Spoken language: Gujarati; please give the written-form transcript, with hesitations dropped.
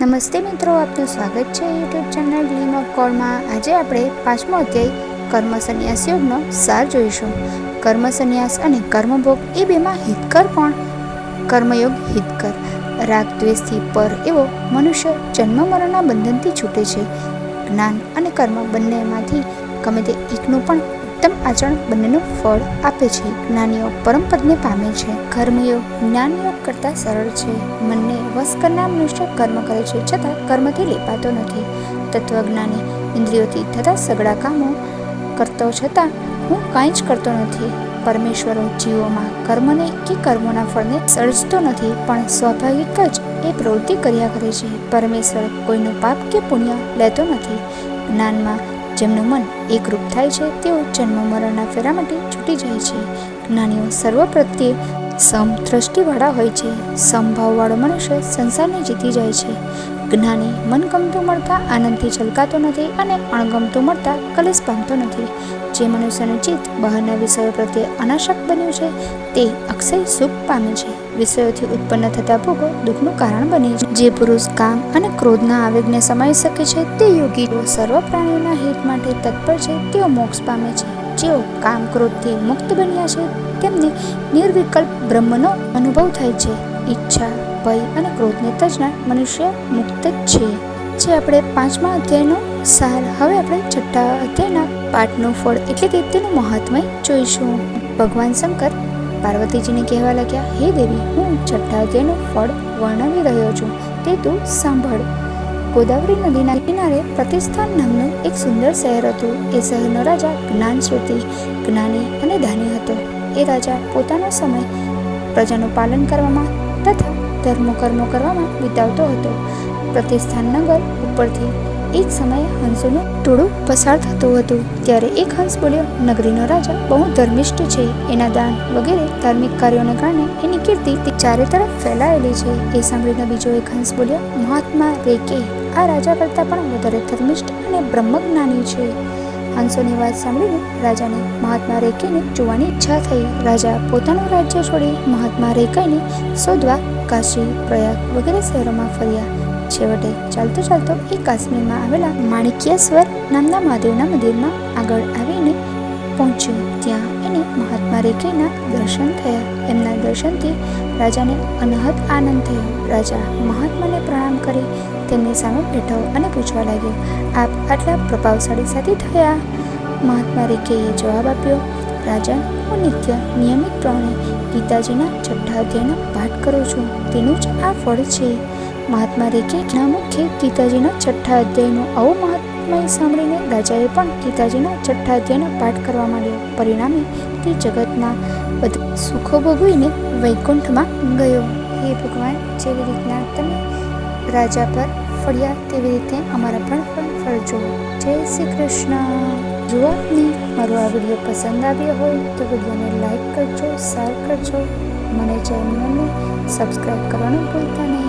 નમસ્તે મિત્રો, આપનું સ્વાગત છે યુટ્યુબ ચેનલ ગ્લીમ ઓફ ગોડમાં। આજે આપણે 5મો અધ્યાય કર્મ સંન્યાસ યોગનો સાર જોઈશું। કર્મ સંન્યાસ અને કર્મભોગ એ બેમાં હિતકર કોણ? કર્મયોગ હિતકર। રાગ દ્વેષથી પર એવો મનુષ્ય જન્મ મરણના બંધનથી છૂટે છે। જ્ઞાન અને કર્મ બંનેમાંથી ગમે તે એકનું પણ ઉત્તમ આચરણ બંનેનું ફળ આપે છે। જ્ઞાનીઓ પરમપદને પામે છે। કર્મયોગ જ્ઞાનયોગ કરતાં સરળ છે। મનને વશ કરનાર મનુષ્ય કર્મ કરે છે, છતાં કર્મથી લેપાતો નથી। તત્વજ્ઞાની ઇન્દ્રિયોથી થતા સઘળા કામો કરતો છતાં હું કાંઈ જ કરતો નથી। પરમેશ્વરો જીવોમાં કર્મને કે કર્મોના ફળને સર્જતો નથી, પણ સ્વાભાવિક જ એ પ્રવૃત્તિ કર્યા કરે છે। પરમેશ્વર કોઈનું પાપ કે પુણ્ય લેતો નથી। જ્ઞાનમાં જેમનું મન એકરૂપ થાય છે, તેઓ જન્મ મરણના ફેરામાંથી છૂટી જાય છે। જ્ઞાનીઓ સર્વ પ્રત્યે સમદ્રષ્ટિવાળા હોય છે। સમભાવવાળો મનુષ્ય સંસારને જીતી જાય છે। જ્ઞાની મનગમતું મળતા આનંદથી છલકાતો નથી અને અણગમતું મળતા કલેશ પામતો નથી। જે મનુષ્યનું ચિત્ત બહારના વિષયો પ્રત્યે અનાસક્ત બન્યું છે, તે અક્ષય સુખ પામે છે। વિષયોથી ઉત્પન્ન થતા ભોગો દુઃખનું કારણ બને છે। જે પુરુષ કામ અને ક્રોધના આવેગને સમાવી શકે છે, તે યોગી સર્વ પ્રાણીઓના હિત માટે તત્પર છે, તેઓ મોક્ષ પામે છે। જેઓ કામ ક્રોધથી મુક્ત બન્યા છે, તેમને નિર્વિકલ્પ બ્રહ્મનો અનુભવ થાય છે। ઈચ્છા, ભય અને ક્રોધને તજનાર મનુષ્ય મુક્ત જ છે। જે આપણે 5મા અધ્યાયનો સાર, હવે આપણે 6થા અધ્યાયના પાઠનું ફળ એટલે કે તેનું મહાત્મય જોઈશું। ભગવાન શંકર પાર્વતીજીને કહેવા લાગ્યા, હે દેવી, હું 6થા અધ્યાયનું ફળ વર્ણવી રહ્યો છું, તે તું સાંભળ। ગોદાવરી નદીના કિનારે પ્રતિસ્થાન નામનું એક સુંદર શહેર હતું। એ શહેરનો રાજા જ્ઞાનશ્રુતિ, જ્ઞાની અને દાની હતો। એ રાજા પોતાનો સમય પ્રજાનું પાલન કરવામાં તથા ધર્મકર્મો કરવામાં વિતાવતો હતો। પ્રતિસ્થાન નગર ઉપરથી એક સમયે હંસોનું ટોળું પસાર થતું હતું। ત્યારે એક હંસ બોલ્યો, નગરીનો રાજા બહુ ધર્મિષ્ઠ છે। એના દાન વગેરે ધાર્મિક કાર્યોને કારણે એની કીર્તિ ચારે તરફ ફેલાયેલી છે। એ સાંભળીને બીજો એક હંસ બોલ્યો, મહાત્મા રેકે આ રાજા કરતાં પણ વધારે ધર્મિષ્ઠ અને બ્રહ્મજ્ઞાની છે। હંસોની વાત સાંભળીને રાજાને મહાત્મા રેકેને જોવાની ઈચ્છા થઈ। રાજા પોતાનું રાજ્ય છોડી મહાત્મા રેકેને શોધવા કાશી, પ્રયાગ વગેરે શહેરોમાં ફર્યા। છેવટે ચાલતો ચાલતો એ કાશ્મીરમાં આવેલા માણિક્યેશ્વર નામના મહાદેવના મંદિરમાં આગળ આવીને પહોંચ્યો। ત્યાં એને મહાત્મા રેકેના દર્શન થયા। એમના દર્શનથી રાજાને અનહદ આનંદ થયો। રાજા મહાત્માને પ્રણામ કરી તેમની સામે બેઠો અને પૂછવા લાગ્યો, આપ આટલા પ્રભાવશાળી સાથી થયા? મહાત્મા રેકેએ જવાબ આપ્યો, રાજન, હું નિત્ય નિયમિત પ્રમાણે ગીતાજીના 6થા અધ્યાયનો પાઠ કરું છું, તેનું જ આ ફળ છે। મહાત્મા રેકેના મુખે ગીતાજીના 6થા અધ્યાયનું આવું મહાત્મય સાંભળીને રાજાએ પણ ગીતાજીના 6થા અધ્યાયનો પાઠ કરવા માંડ્યો। પરિણામે તે જગતના બધા સુખો ભોગવીને વૈકુંઠમાં ગયો। હે ભગવાન, જેવી રીતના તમે રાજા પર ફળ્યા, તેવી રીતે અમારા પણ ફળજો। જય શ્રી કૃષ્ણ। જો આપને મારો આ વિડીયો પસંદ આવ્યો હોય તો વિડીયોને લાઈક કરજો, શેર કરજો, મને ચેનલને સબસ્ક્રાઈબ કરવાનું ભૂલતા નહીં।